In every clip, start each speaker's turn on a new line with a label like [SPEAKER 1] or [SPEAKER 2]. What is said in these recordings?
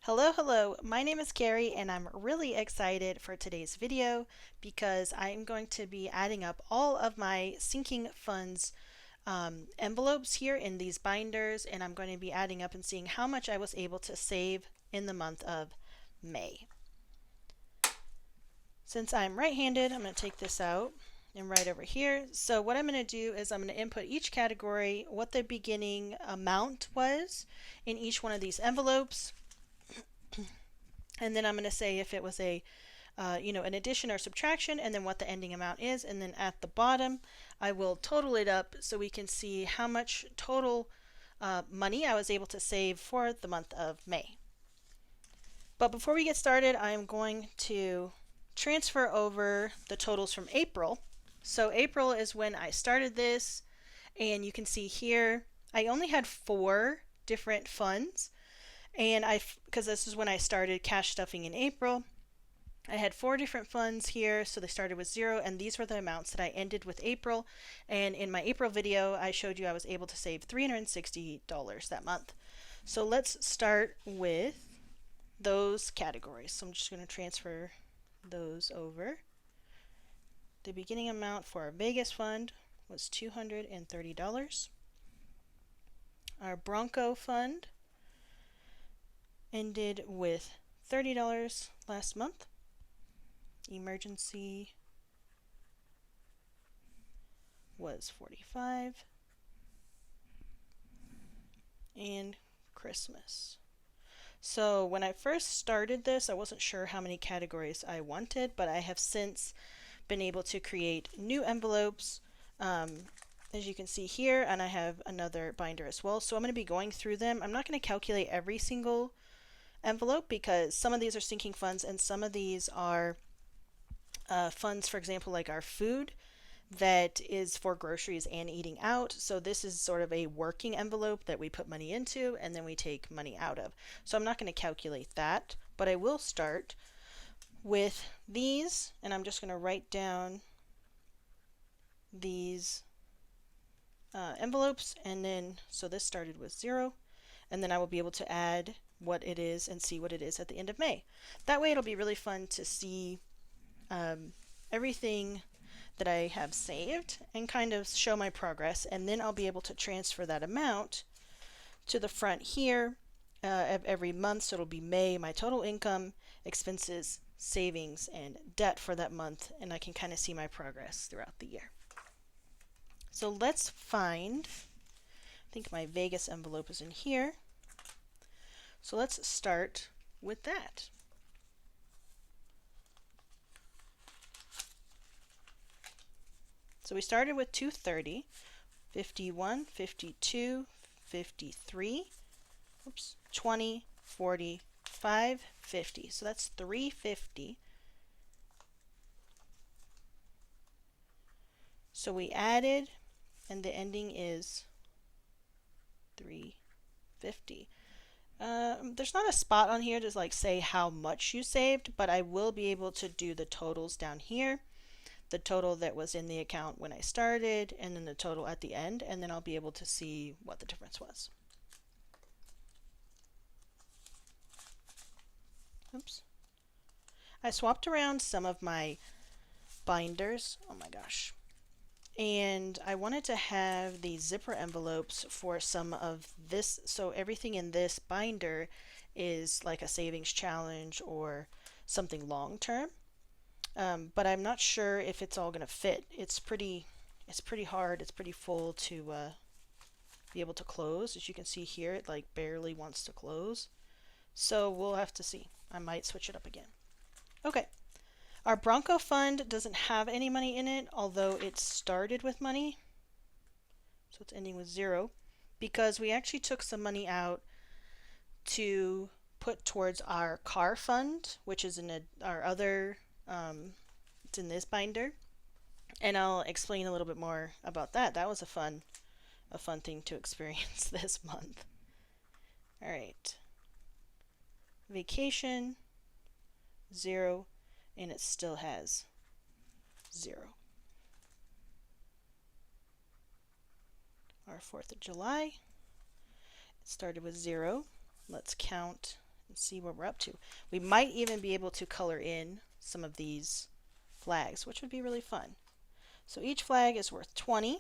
[SPEAKER 1] Hello, my name is Carrie and I'm really excited for today's video because I'm going to be adding up all of my sinking funds envelopes here in these binders, and I'm going to be adding up and seeing how much I was able to save in the month of May. Since I'm right-handed, I'm going to take this out and right over here. So what I'm going to do is I'm going to input each category, what the beginning amount was in each one of these envelopes, and then I'm going to say if it was an addition or subtraction, and then what the ending amount is, and then at the bottom I will total it up so we can see how much total money I was able to save for the month of May. But before we get started, I am going to transfer over the totals from April. So April is when I started this, and you can see here I only had 4 different funds, and because this is when I started cash stuffing in April, I had 4 different funds here, so they started with 0, and these were the amounts that I ended with April. And in my April video, I showed you I was able to save $360 that month. So let's start with those categories. So I'm just going to transfer those over. The beginning amount for our Vegas fund was $230. Our Bronco fund ended with $30 last month. Emergency was 45, and Christmas. So when I first started this, I wasn't sure how many categories I wanted, but I have since been able to create new envelopes, as you can see here, and I have another binder as well. So I'm going to be going through them. I'm not going to calculate every single envelope because some of these are sinking funds and some of these are funds, for example, like our food that is for groceries and eating out. So this is sort of a working envelope that we put money into and then we take money out of. So I'm not going to calculate that, but I will start with these, and I'm just going to write down these envelopes, and then so this started with 0, and then I will be able to add what it is and see what it is at the end of May. That way it'll be really fun to see everything that I have saved and kind of show my progress, and then I'll be able to transfer that amount to the front here of every month. So it'll be May, my total income, expenses, savings, and debt for that month, and I can kind of see my progress throughout the year. So let's find, I think my Vegas envelope is in here. So let's start with that. So we started with 230, 51, 52, 53, 20, 40, 5, 50. So that's 350. So we added, and the ending is 350. There's not a spot on here to like say how much you saved, but I will be able to do the totals down here. The total that was in the account when I started, and then the total at the end, and then I'll be able to see what the difference was. Oops. I swapped around some of my binders. Oh my gosh. And I wanted to have the zipper envelopes for some of this, so everything in this binder is like a savings challenge or something long term. But I'm not sure if it's all going to fit. It's pretty hard. It's pretty full to be able to close. As you can see here, it like barely wants to close. So we'll have to see. I might switch it up again. Okay. Our Bronco fund doesn't have any money in it, although it started with money. So it's ending with 0 because we actually took some money out to put towards our car fund, which is in our other it's in this binder, and I'll explain a little bit more about that. That was a fun thing to experience this month. All right, vacation 0, and it still has 0. Our 4th of July, it started with 0. Let's count and see what we're up to. We might even be able to color in some of these flags, which would be really fun. So each flag is worth 20,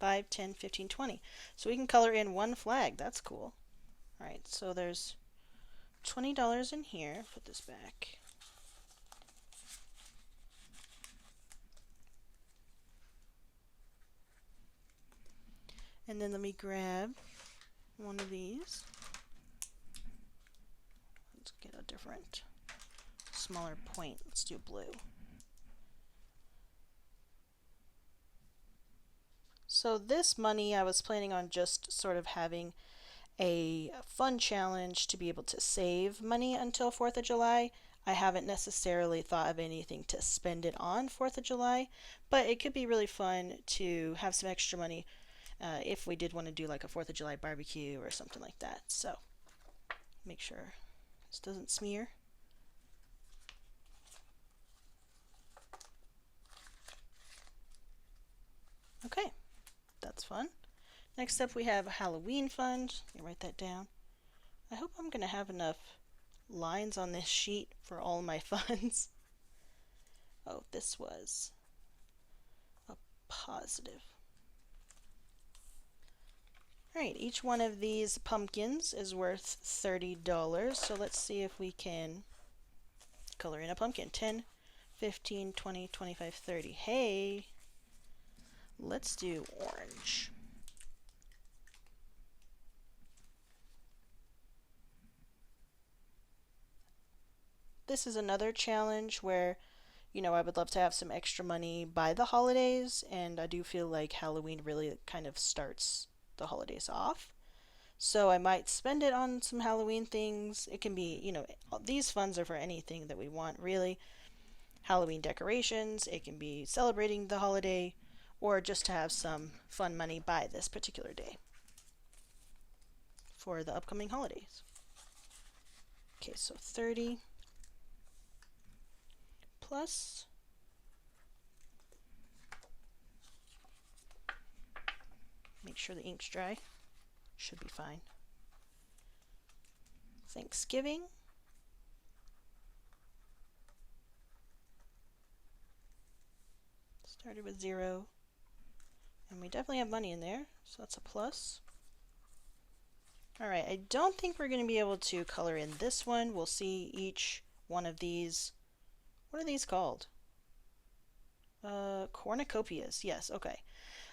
[SPEAKER 1] 5, 10, 15, 20. So we can color in one flag. That's cool. All right, so there's $20 in here. Put this back. And then let me grab one of these. Let's get a different, smaller point. Let's do blue. So this money I was planning on just sort of having a fun challenge to be able to save money until 4th of July. I haven't necessarily thought of anything to spend it on 4th of July, but it could be really fun to have some extra money if we did want to do like a 4th of July barbecue or something like that. So make sure this doesn't smear. Okay, that's fun. Next up we have a Halloween fund. You write that down. I hope I'm going to have enough lines on this sheet for all my funds. Oh, this was a positive. Alright, each one of these pumpkins is worth $30. So let's see if we can color in a pumpkin. 10, 15, 20, 25, 30. Hey, let's do orange. This is another challenge where, you know, I would love to have some extra money by the holidays, and I do feel like Halloween really kind of starts the holidays off. So I might spend it on some Halloween things. It can be, you know, these funds are for anything that we want, really. Halloween decorations, it can be celebrating the holiday, or just to have some fun money by this particular day for the upcoming holidays. Okay, so 30 plus make sure the ink's dry. Should be fine. Thanksgiving. Started with 0. And we definitely have money in there, so that's a plus. Alright, I don't think we're going to be able to color in this one. We'll see each one of these. What are these called? Cornucopias. Yes, okay.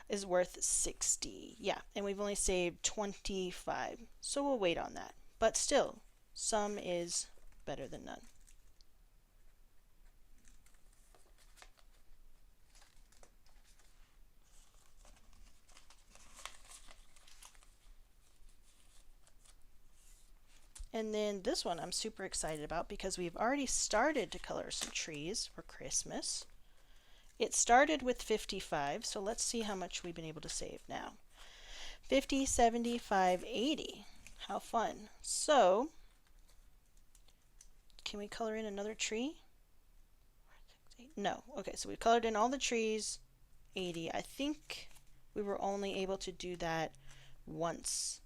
[SPEAKER 1] Is worth 60. Yeah, and we've only saved 25. So we'll wait on that. But still, some is better than none. And then this one I'm super excited about because we've already started to color some trees for Christmas. It started with 55, so let's see how much we've been able to save now. 50, 75, 80. How fun. So, can we color in another tree? No. Okay, so we colored in all the trees, 80. I think we were only able to do that once.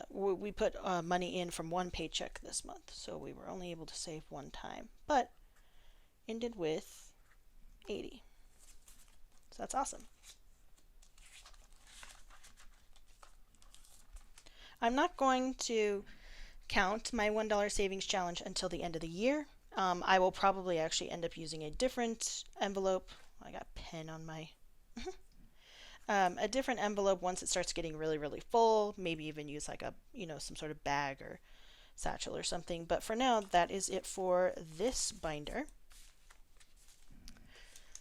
[SPEAKER 1] We put money in from one paycheck this month, so we were only able to save one time, but ended with 80. So that's awesome. I'm not going to count my $1 savings challenge until the end of the year. I will probably actually end up using a different envelope. I got pen on my a different envelope once it starts getting really, really full. Maybe even use like a, you know, some sort of bag or satchel or something. But for now, that is it for this binder.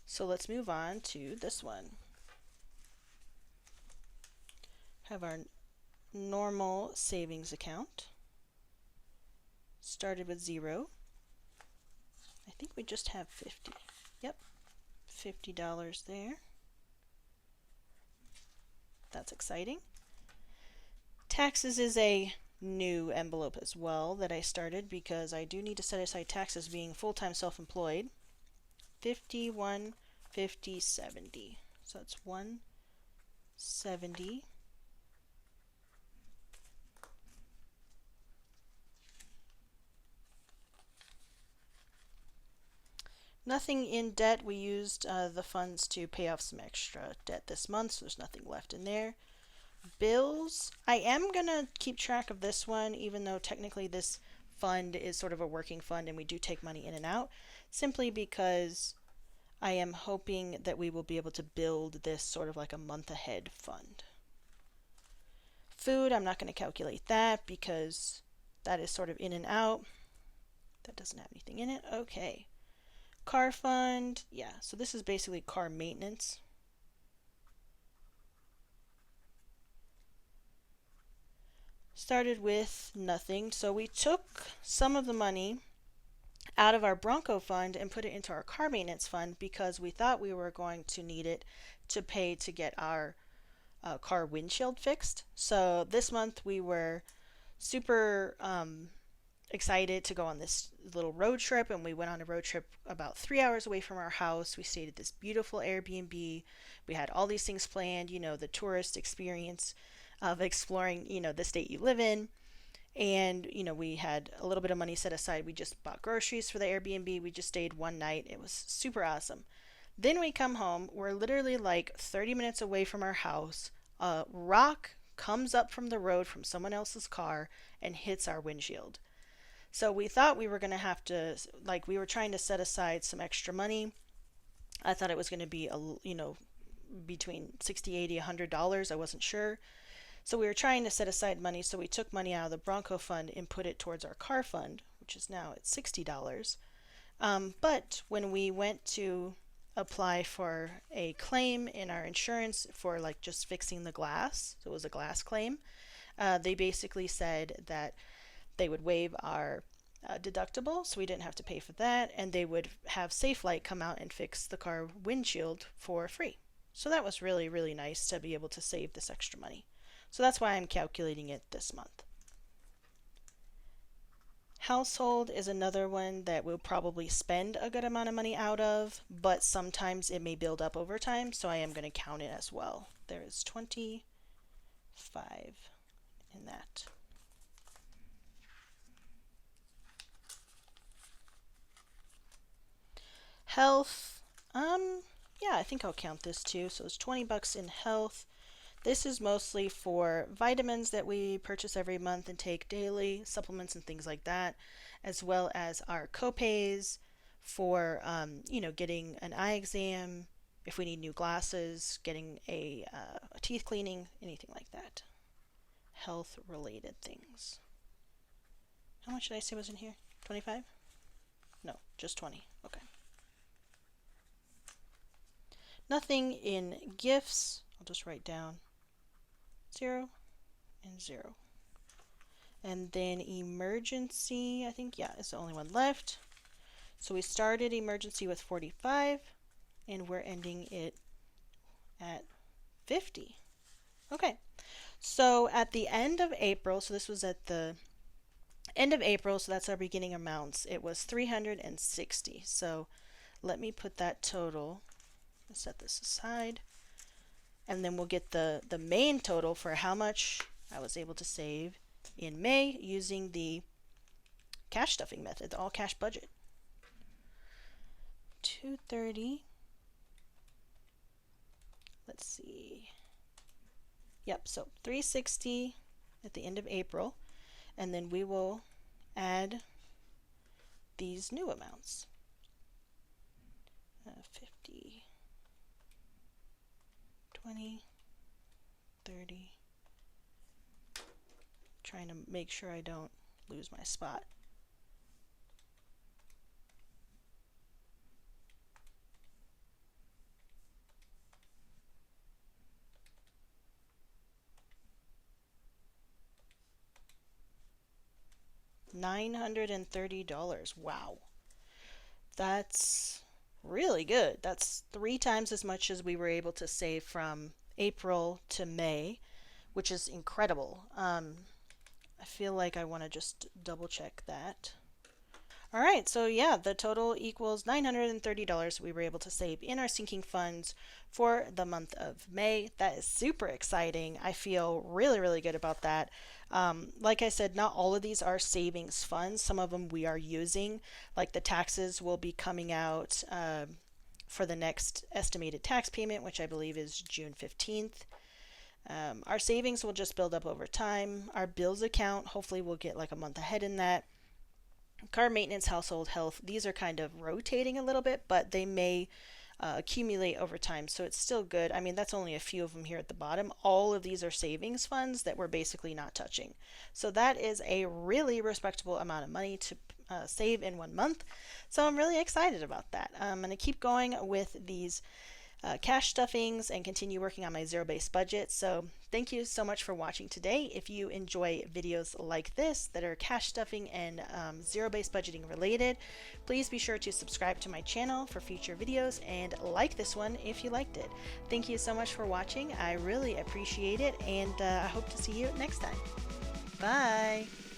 [SPEAKER 1] So let's move on to this one. Have our normal savings account. Started with 0. I think we just have 50. Yep, $50 there. That's exciting. Taxes is a new envelope as well that I started because I do need to set aside taxes being full-time self-employed. 51, 50, 70. So that's 170. Nothing in debt. We used the funds to pay off some extra debt this month, so there's nothing left in there. Bills. I am going to keep track of this one, even though technically this fund is sort of a working fund and we do take money in and out, simply because I am hoping that we will be able to build this sort of like a month ahead fund. Food, I'm not going to calculate that because that is sort of in and out. That doesn't have anything in it. Okay. Car fund, yeah, so this is basically car maintenance. Started with nothing, so we took some of the money out of our Bronco fund and put it into our car maintenance fund because we thought we were going to need it to pay to get our car windshield fixed. So this month we were super excited to go on this little road trip, and we went on a road trip about 3 hours away from our house. We stayed at this beautiful Airbnb. We had all these things planned, the tourist experience of exploring, the state you live in. And, we had a little bit of money set aside. We just bought groceries for the Airbnb. We just stayed one night. It was super awesome. Then we come home. We're literally like 30 minutes away from our house. A rock comes up from the road from someone else's car and hits our windshield. So we thought we were going to have to, like, we were trying to set aside some extra money. I thought it was going to be, between 60, 80, $100. I wasn't sure. So we were trying to set aside money. So we took money out of the Bronco fund and put it towards our car fund, which is now at $60. But when we went to apply for a claim in our insurance for like just fixing the glass, so it was a glass claim, they basically said that they would waive our deductible, so we didn't have to pay for that, and they would have Safelite come out and fix the car windshield for free. So that was really, really nice to be able to save this extra money. So that's why I'm calculating it this month. Household is another one that we'll probably spend a good amount of money out of, but sometimes it may build up over time, so I am going to count it as well. There is 25 in that. Health, yeah, I think I'll count this too. So it's $20 in health. This is mostly for vitamins that we purchase every month and take daily, supplements and things like that, as well as our copays for, getting an eye exam, if we need new glasses, getting a teeth cleaning, anything like that. Health related things. How much did I say was in here? 25? No, just 20. Okay. Nothing in gifts. I'll just write down 0 and 0. And then emergency, I think, yeah, is the only one left. So we started emergency with 45 and we're ending it at 50. Okay. So at the end of April, so this was at the end of April, so that's our beginning amounts, it was 360. So let me put that total. Set this aside, and then we'll get the main total for how much I was able to save in May using the cash stuffing method, the all cash budget. 230. Let's see. Yep, so 360 at the end of April, and then we will add these new amounts. 50, 20, 30. Trying to make sure I don't lose my spot. $930. Wow. That's really good. That's 3 times as much as we were able to save from April to May, which is incredible. I feel like I want to just double check that. All right, so yeah, the total equals $930 we were able to save in our sinking funds for the month of May. That is super exciting. I feel really, really good about that. Like I said, not all of these are savings funds. Some of them we are using, like the taxes will be coming out for the next estimated tax payment, which I believe is June 15th. Our savings will just build up over time. Our bills account, hopefully, we'll get like a month ahead in that. Car maintenance, household health, these are kind of rotating a little bit, but they may accumulate over time. So it's still good. I mean, that's only a few of them here at the bottom. All of these are savings funds that we're basically not touching. So that is a really respectable amount of money to save in 1 month. So I'm really excited about that. I'm going to keep going with these cash stuffings and continue working on my zero-based budget. So thank you so much for watching today. If you enjoy videos like this that are cash stuffing and zero-based budgeting related, please be sure to subscribe to my channel for future videos and like this one if you liked it. Thank you so much for watching. I really appreciate it, and I hope to see you next time. Bye!